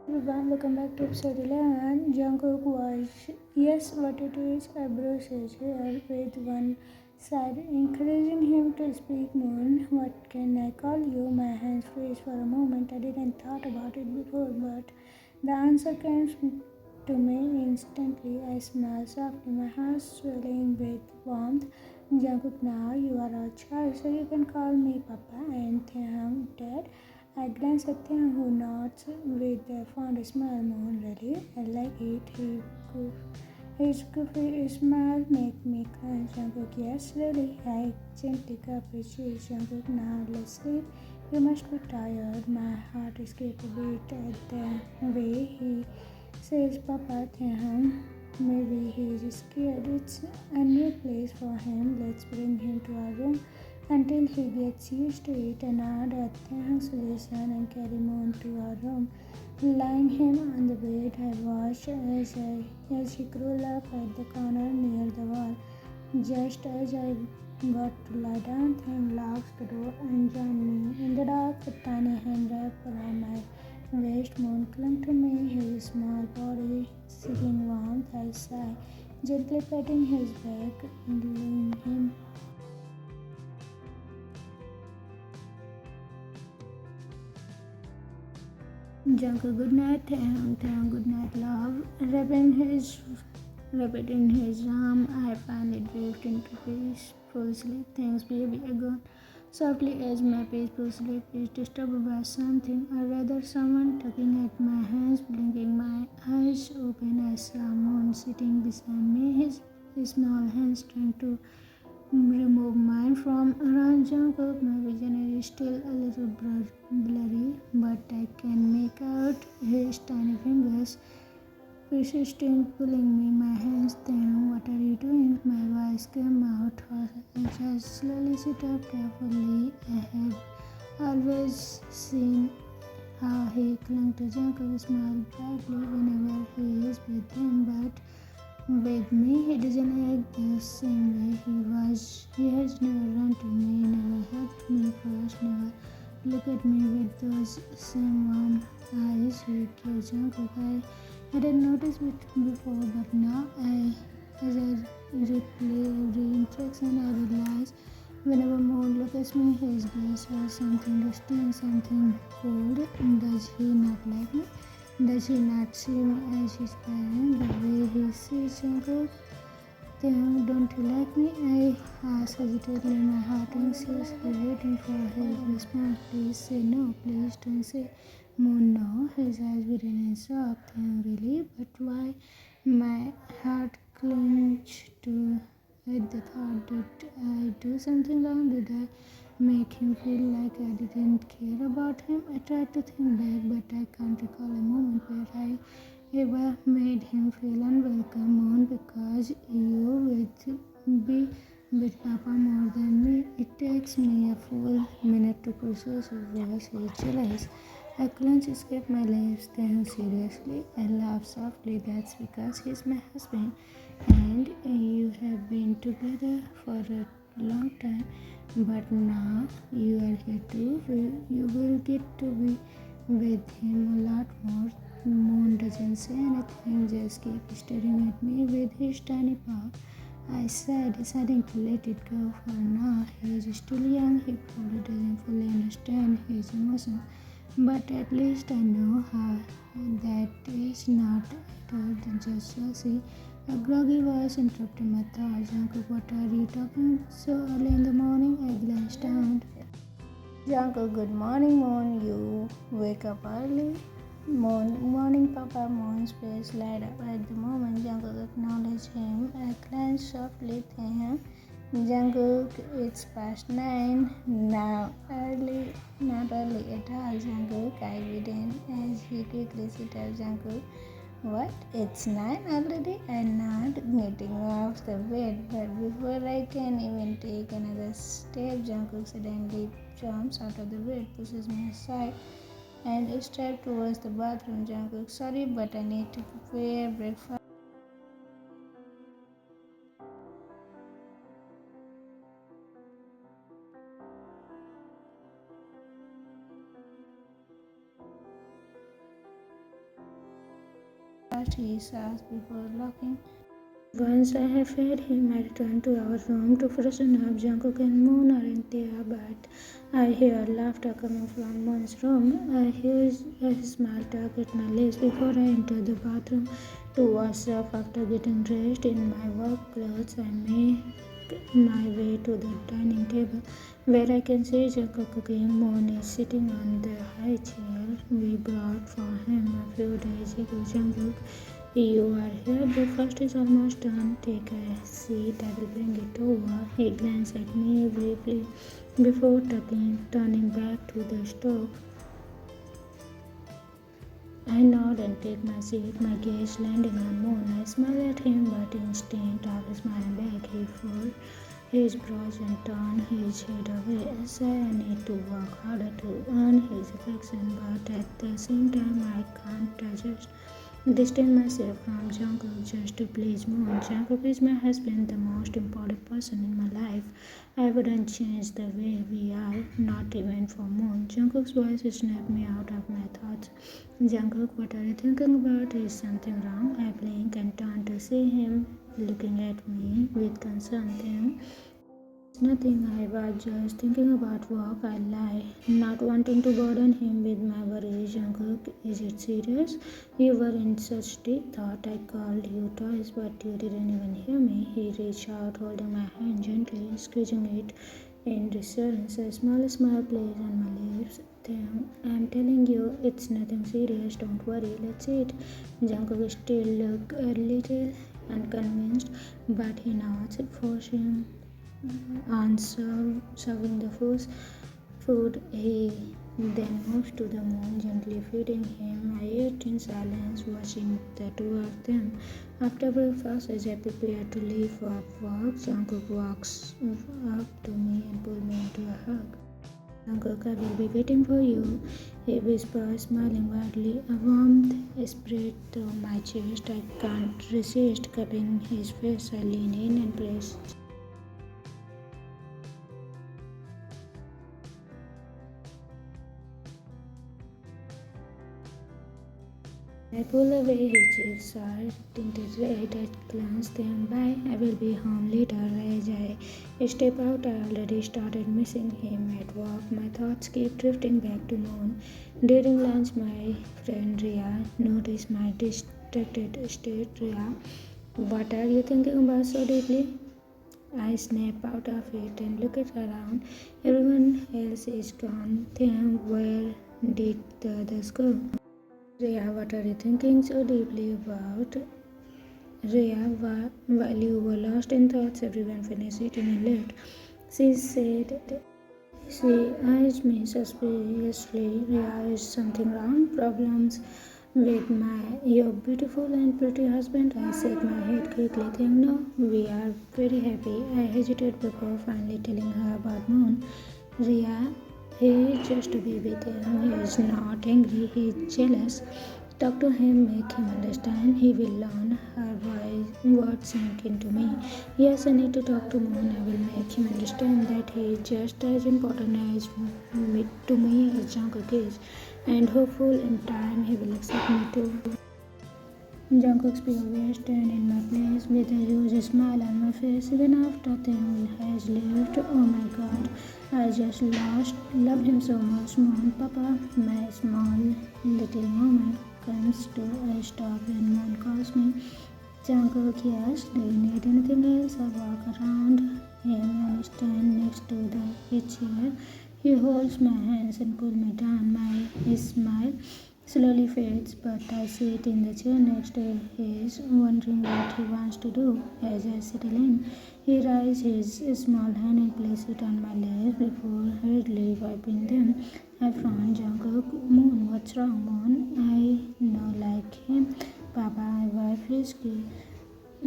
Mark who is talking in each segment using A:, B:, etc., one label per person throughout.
A: Everyone, welcome back to episode 11. Jungkook was, yes, what it is, a bruises here with one side encouraging him to speak more. What can I call you? My hands freeze for a moment. I didn't thought about it before, but the answer came to me instantly. I smiled softly, my heart swelling with warmth. Jungkook, now you are our child, so you can call me Papa and Taehyung Dad. I glanced at him, who nods with a fond smile. Moon, really? I like it. His goofy smile made me cringe. Jungkook, yes, really? I gently cupped his cheek. Jungkook, now let's sleep. You must be tired. My heart skipped a beat at the way he says Papa Taehyung. Maybe he is scared. It's a new place for him. Let's bring him to our room until he gets used to it. And add a Taehyung's solution and carry Moon to our room. Lying him on the bed, I watched as he crawled up at the corner near the wall. Just as I got to lie down, Taehyung locked the door and joined me. In the dark, a tiny hand wrapped around my waist. Moon clung to me, his small body seeking warmth. I sighed, gently patting his back and lulling him. Jungkook, good night, Taehyung, good night, love. Wrapped in his arm, I finally drifted into peaceful sleep. Thanks, baby, I gone softly as my peaceful sleep is disturbed by something, or rather someone tugging at my hands. Blinking my eyes open, I saw Moon sitting beside me, his small hands trying to remove mine from around Jungkook. My vision is still a little blurry, but I can make out his tiny fingers persisting, pulling me. My hands then, what are you doing? My voice came out as I slowly sit up carefully. I have always seen how he clung to Jungkook, smiled brightly whenever he is with him, but with me, he doesn't act the same way. He has never run to me, never hugged me first, never looked at me with those same warm eyes with your Jungkook. I hadn't noticed it before, but now as I replay every interaction, I realize whenever Moon looks at me, his gaze has something distinct, something cold. Does he not like me? Does he not see me as his parent the way he sees Jungkook? Then, don't you like me? I asked hesitantly, my heart anxiously waiting for his response. Please say no, please don't say Moon no. His eyes were in shock. Then, really? But why? My heart clenched to at the thought. Did I do something wrong? Did I make him feel like I didn't care about him? I tried to think back, but I can't recall a moment where I ever made him feel unwelcome. Moon, because you be with Papa more than me. It takes me a full minute to process his voice, his jealous. I couldn't escape my lips. Then seriously, I laughed softly. That's because he's my husband, and you have been together for a long time. But now you are here too. You will get to be with him a lot more. Moon doesn't say anything, just keeps staring at me with his tiny paw. I said, deciding to let it go for now. He is still young, he probably doesn't fully understand his emotions. But at least I know how that is not at all just jealousy. A groggy voice interrupted my thoughts. Jungkook, what are you talking so early in the morning? I glanced down. Jungkook, good morning, Moon. You wake up early. Morning, Papa. Moon's face light up at the moment Jungkook acknowledged him. I glanced softly at him. Jungkook, it's past 9 now. Not early at all, Jungkook. I didn't as he quickly sit up. Jungkook, what? It's 9 already? I'm not getting off the bed, but before I can even take another step, Jungkook suddenly jumps out of the bed, pushes me aside, and steps towards the bathroom. Jungkook, sorry, but I need to prepare breakfast. breakfast, he says before locking. Once I have fed him, I return to our room to freshen up. Jungkook and Moon aren't there, but I hear laughter coming from Moon's room. I hear a smile tug at my lips before I enter the bathroom to wash up. After getting dressed in my work clothes, I make my way to the dining table where I can see Jungkook cooking. Moon is sitting on the high chair we brought for him a few days ago. Jungkook, you are here. Breakfast is almost done. Take a seat. I will bring it over. He glanced at me briefly before turning back to the stove. I nod and take my seat, my gaze landing on Moon. I smile at him, but instinct of smiling back, he furrowed his brows and turned his head away. I say I need to work harder to earn his affection, but at the same time I can't resist distance myself from Jungkook just to please Moon. Jungkook is my husband, the most important person in my life. I wouldn't change the way we are, not even for Moon. Jungkook's voice snapped me out of my thoughts. Jungkook, what are you thinking about? Is something wrong? I blink and turn to see him looking at me with concern. Nothing, I was just thinking about work. I lie, not wanting to burden him with my worries. Jungkook, is it serious? You were in such deep thought. I called you twice, but you didn't even hear me. He reached out, holding my hand gently, squeezing it in reassurance. A small smile plays on my lips. I'm telling you, it's nothing serious. Don't worry. Let's eat. Jungkook still looked a little unconvinced, but he nods, forcing on serving the food. He then moves to the Moon, gently feeding him. I ate in silence, watching the two of them. After breakfast, as I prepare to leave for work, Jungkook walks up to me and pulls me into a hug. Jungkook, I will be waiting for you, he whispers, smiling widely. A warmth spread through my chest. I can't resist cupping his face. I lean in and press. I pull away his cheeks are tinted red. I glance them by. I will be home later. As I step out, I already started missing him at work. My thoughts keep drifting back to Moon. During lunch, my friend Ria noticed my distracted state. Ria, what are you thinking about so deeply? I snap out of it and look around. Everyone else is gone. Taehyung, where did the others go? Rhea, what are you thinking so deeply about? Rhea, while you were lost in thoughts, everyone finished eating and left. She said, she eyed me suspiciously. Rhea, is something wrong? Problems with your beautiful and pretty husband? I shake my head quickly, saying, no, we are very happy. I hesitated before finally telling her about Moon. Rhea, he is just a baby there. He is not angry, he is jealous. Talk to him, make him understand. He will learn. Her words sink into me. Yes, I need to talk to Moon. I will make him understand that he is just as important to me as Jungkook is. And hopeful in time he will accept me too. Jungkook's POV stand in my place with a huge smile on my face. Even after Taehyung has left, oh my god, I just love him so much. Moon, Papa, my small little moment comes to a stop when Moon calls me. Jungkook, yes, do you need anything else? I walk around him and stand next to his chair. He holds my hands and pulls me down. My smile slowly fades, but I sit in the chair next to his, wondering what he wants to do. As I settle in, he raises his small hand and places it on my lips before hurriedly wiping them. I frown. Jungkook, Moon, what's wrong, Moon? I know like him. Papa, I wife his key.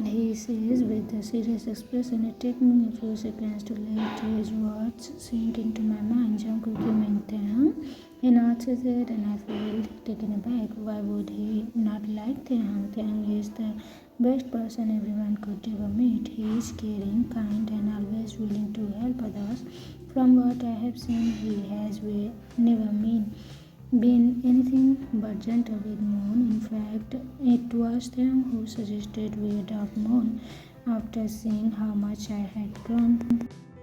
A: He says with a serious expression. It takes me a few seconds to let his words sink into my mind. Jungkook, you mean Taehyung? He nods his head and I feel taken aback. Why would he not like Taehyung? Taehyung is the best person everyone could ever meet. He is caring, kind and always willing to help others. From what I have seen, he has never been anything but gentle with Moon. In fact, it was them who suggested we adopt Moon. After seeing how much I had grown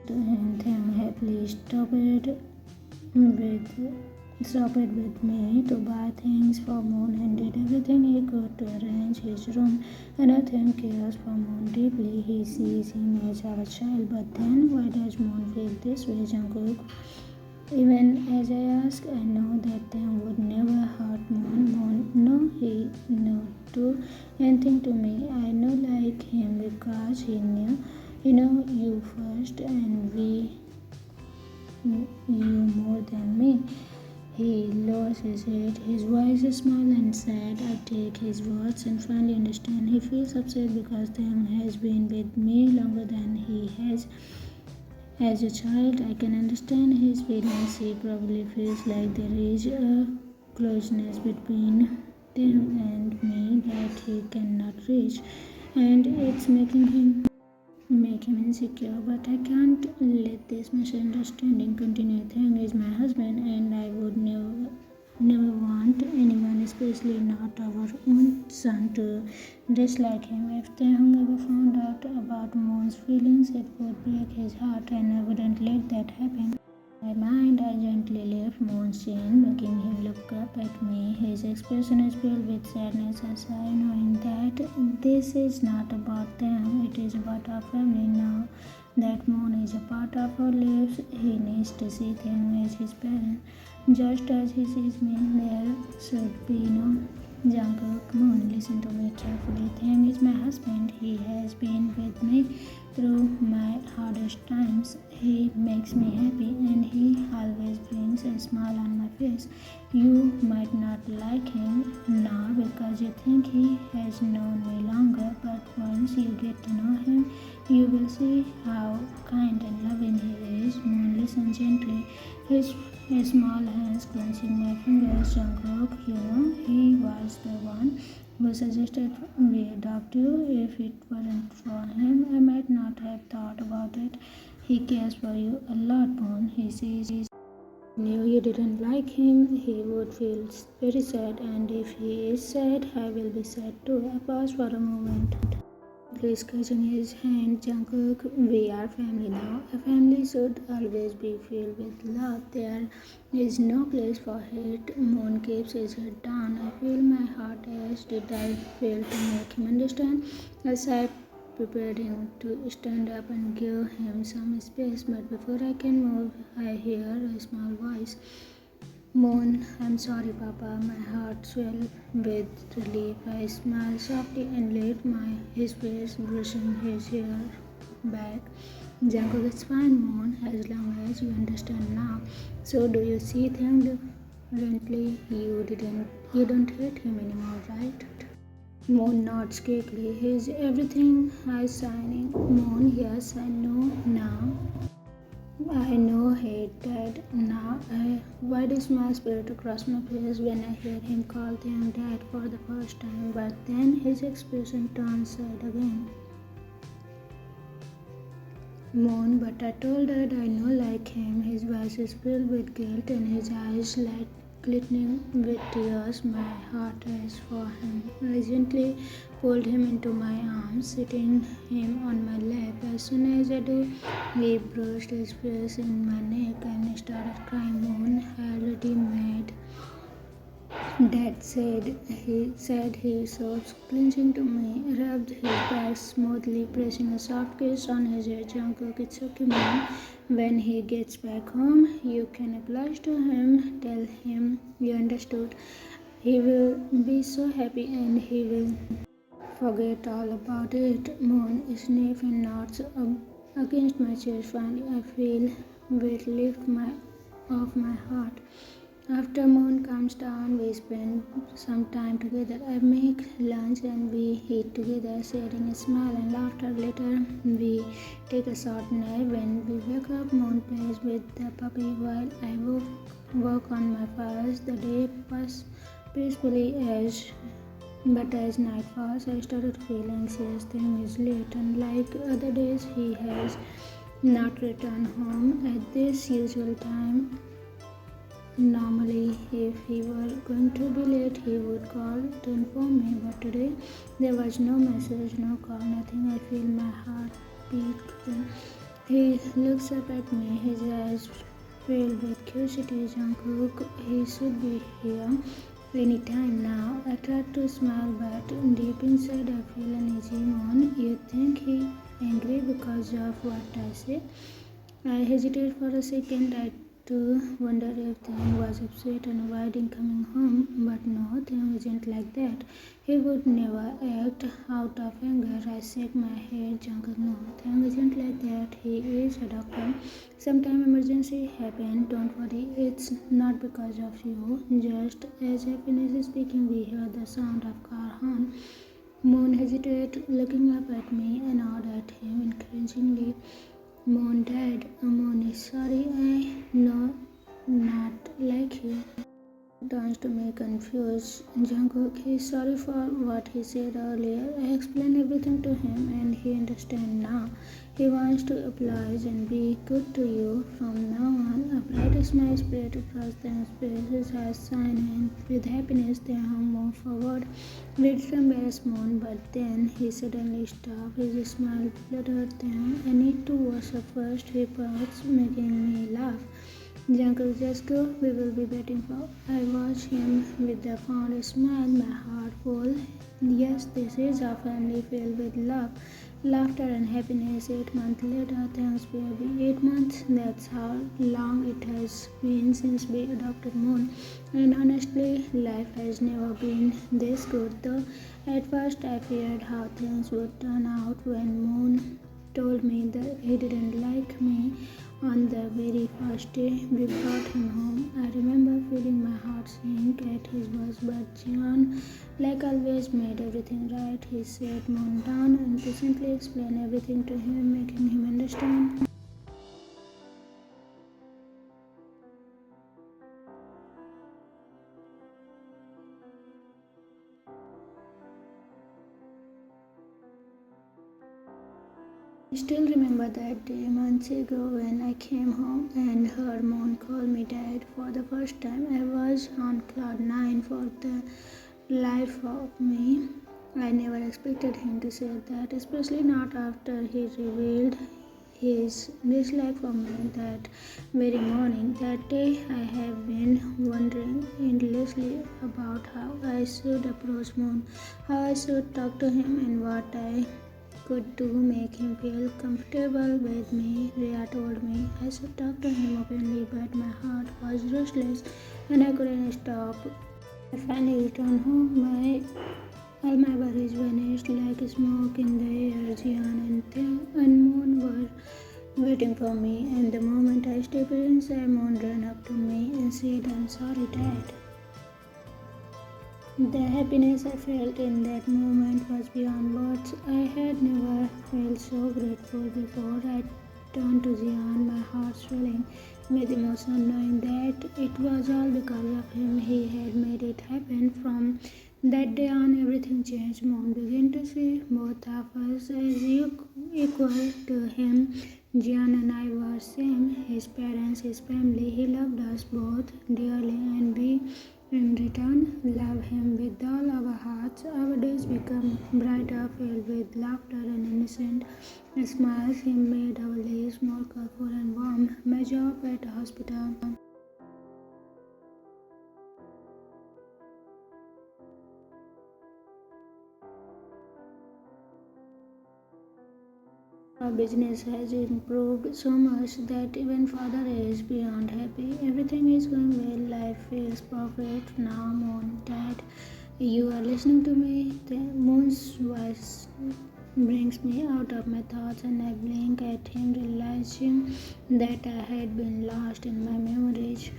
A: to him, Taehyung happily stopped with me to buy things for Moon and did everything he could to arrange his room. And I think cares for Moon deeply. He sees him as our child. But then, why does Moon feel this way, Jungkook? Even as I ask, I know that Taehyung would never hurt Moon. No, he no do anything to me. I know like him because he knew you first and you more than me. He lowers his head, his voice is small and sad. I take his words and finally understand. He feels upset because Taehyung has been with me longer than he has. As a child, I can understand his feelings. He probably feels like there is a closeness between them and me that he cannot reach, and it's make him insecure. But I can't let this misunderstanding continue. Taehyung is my husband, and I would never want anyone, especially not our own son, to dislike him. If Taehyung ever found out about Moon's feelings, it would break his heart, and I wouldn't let that happen. In my mind, I gently lift Moon's chin, making him look up at me. His expression is filled with sadness as I knowing that this is not about them, it is about our family now. That Moon is a part of our lives. He needs to see them as his parent. Just as he sees me, there should be no Jungkook. Moon, listen to me carefully. Taehyung is my husband. He has been with me through my hardest times. He makes me happy and he always brings a smile on my face. You might not like him now because you think he has known me longer, but once you get to know him, you will see how kind and loving he is. Moon, listen gently. His small hands clenching my fingers. Jungkook, he was the one who suggested we adopt you. If it weren't for him, I might not have thought about it. He cares for you a lot, Moon. He sees knew you didn't like him, he would feel very sad, and if he is sad, I will be sad too. I pause for a moment. Please catching his hand, Jungkook. We are family now. A family should always be filled with love. There is no place for hate. Moon keeps his head down. I feel my heart as did I fail to make him understand. As I prepared him to stand up and give him some space, but before I can move, I hear a small voice. Moon, I'm sorry, Papa. My heart swelled with relief. I smiled softly and laid his face, brushing his hair back. Jungkook, it's fine, Moon, as long as you understand now. So, do you see things differently? You don't hate him anymore, right? Moon nods quickly. He's everything eyes shining. Moon, yes, I know now. I know hate Dad now. Why does my spirit cross my face when I hear him call him Dad for the first time? But then his expression turns sad again. Moon, but I told Dad I know like him. His voice is filled with guilt and his eyes like glistening with tears. My heart is for him. I gently pulled him into my arms, sitting him on my lap. As soon as I do, he brushed his face in my neck and started crying. Moon, I already made Dad said he sobs, clinching to me, rubbed his back smoothly, pressing a soft kiss on his head. Jungkook, it's okay, Mom. When he gets back home, you can apologize to him, tell him you understood. He will be so happy and he will forget all about it. Moon sniffs and nods against my chest. Finally, I feel weight lift off my heart. After Moon comes down, we spend some time together. I make lunch and we eat together, sharing a smile and laughter. Later, we take a short nap. When we wake up, Moon plays with the puppy while I work on my files. The day passes peacefully but as night falls, I started feeling anxious. Thing is late. Unlike other days, he has not returned home at this usual time. Normally, if he were going to be late, he would call to inform me, but today there was no message, no call, nothing. I feel my heart beat. He looks up at me, his eyes filled with curiosity. Jungkook, he should be here any time now. I tried to smile, but deep inside I feel uneasy. Moon, you think he angry because of what I say? I hesitated for a second. I too wondered if Taehyung was upset and avoiding coming home, but no, Taehyung isn't like that. He would never act out of anger. I shake my head. Jungkook, no, Taehyung isn't like that. He is a doctor. Sometimes emergency happen. Don't worry, it's not because of you. Just as I finish speaking, we hear the sound of car horn. Moon hesitated, looking up at me and nod at him encouragingly. Moon died. Moon is sorry. I know, not like you. Turns to me confused. Jungkook, he's sorry for what he said earlier. I explained everything to him and he understands now. He wants to apologize and be good to you from now on. A bright smile spread across Taehyung's face. His eyes shine and with happiness Taehyung moved forward. Ready to embarrass Moon, but then he suddenly stopped. His smile fluttered Taehyung. I need to wash up first, he pouts, making me laugh. Jungkook, just go, we will be waiting for. I watch him with a fond smile, my heart full. Yes, this is our family filled with love, laughter, and happiness. 8 months later, thanks baby. 8 months, that's how long it has been since we adopted Moon. And honestly, life has never been this good, though. At first, I feared how things would turn out when Moon told me that he didn't like me on the very first day we brought him home. I remember feeling my heart sink at his words, but John, like always, made everything right. He sat Moon down and patiently explained everything to him, making him understand. I still remember that day months ago when I came home and heard Moon call me dad for the first time. I was on cloud 9 for the life of me. I never expected him to say that, especially not after he revealed his dislike for me that very morning. That day, I have been wondering endlessly about how I should approach Moon, how I should talk to him, and what I could do make him feel comfortable with me. Rhea told me I should talk to him openly, but my heart was restless and I couldn't stop. I finally returned home. All my worries vanished like smoke in the air. Jian and Moon were waiting for me, and the moment I stepped inside, Moon ran up to me and said, "I'm sorry, Dad." The happiness I felt in that moment was beyond words. I had never felt so grateful before. I turned to Jian, my heart swelling with emotion, knowing that it was all because of him. He had made it happen. From that day on, everything changed. Mom began to see both of us as equal to him. Jian and I were same. His parents, his family. He loved us both dearly, and we in return, love him with all our hearts. Our days become brighter, filled with laughter and innocent smiles. He made our lives more colorful and warm. My job at a hospital, our business has improved so much that even father is beyond happy. Everything is going well. Life feels perfect now. Moon, Dad, you are listening to me. The moon's voice brings me out of my thoughts, and I blink at him, realizing that I had been lost in my memories.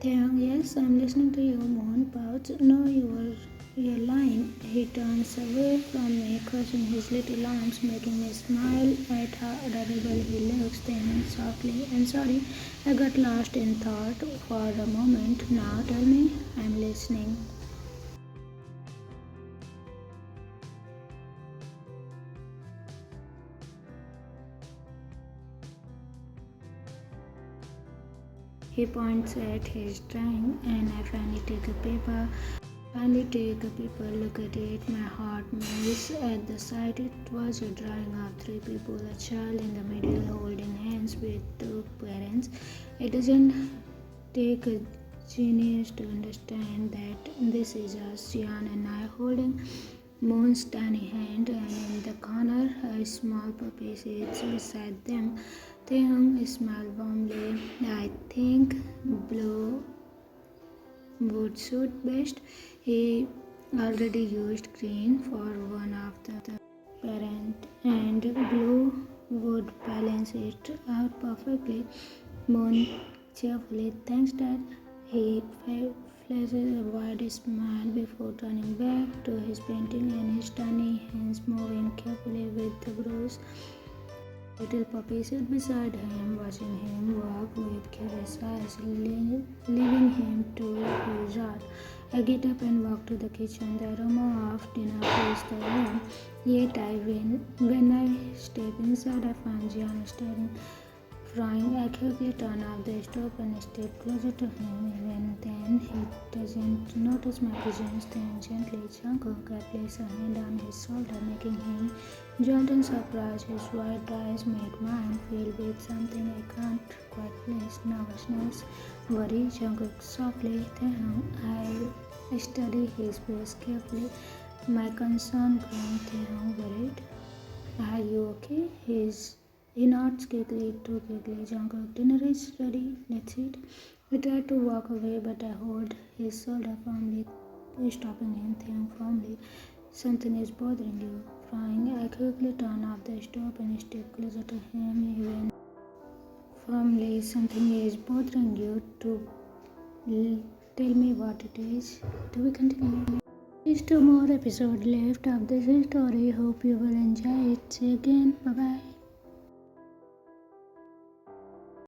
A: Taehyung, yes, I'm listening to you. Moon pouts. No, you're lying. He turns away from me, crossing his little arms, making me smile at how adorable he looks. Then softly, I'm sorry, I got lost in thought for a moment. Now tell me, I'm listening. He points at his drawing, and I finally take a paper. Look at it. My heart melts at the sight. It was a drawing of three people, a child in the middle holding hands with two parents. It doesn't take a genius to understand that this is us, Jian and I, holding Moon's tiny hand, and in the corner, a small puppy sits beside them. Taehyung smiled warmly. I think Blue would suit best. He already used green for one of the parent, and blue would balance it out perfectly. Moon cheerfully thanks Dad. He flashes a wide smile before turning back to his painting and his tiny hands moving carefully with the brush. Little puppy sat beside him, watching him work with curious eyes, leaving him to his art. I get up and walk to the kitchen. The aroma of dinner fills the room. Yet when I step inside, I find Jian staring, frying. I quickly turn off the stove and step closer to him. Even then, he doesn't notice my presence. Then gently, Jungkook, I place a hand on his shoulder, making him jolt in surprise. His white eyes made mine filled with something I can't quite place. Nervousness, worry. Jungkook softly. Taehyung, I study his face carefully. My concern growing. Taehyung worried. Are you okay? He nods quickly, too quickly. Jungkook, dinner is ready. Let's eat. I try to walk away, but I hold his shoulder firmly, stopping him. Taehyung firmly. Something is bothering you. Frying, I quickly turn off the stove and step closer to him. Even firmly, something is bothering you. Tell me what it is. Do we continue? There's two more episodes left of this story. Hope you will enjoy it. See you again. Bye bye.